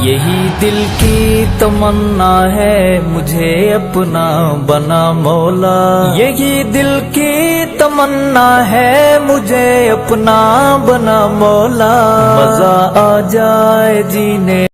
यही दिल की तमन्ना है, मुझे अपना बना मौला। यही दिल की तमन्ना है, मुझे अपना बना मौला। मजा आ जाए जीने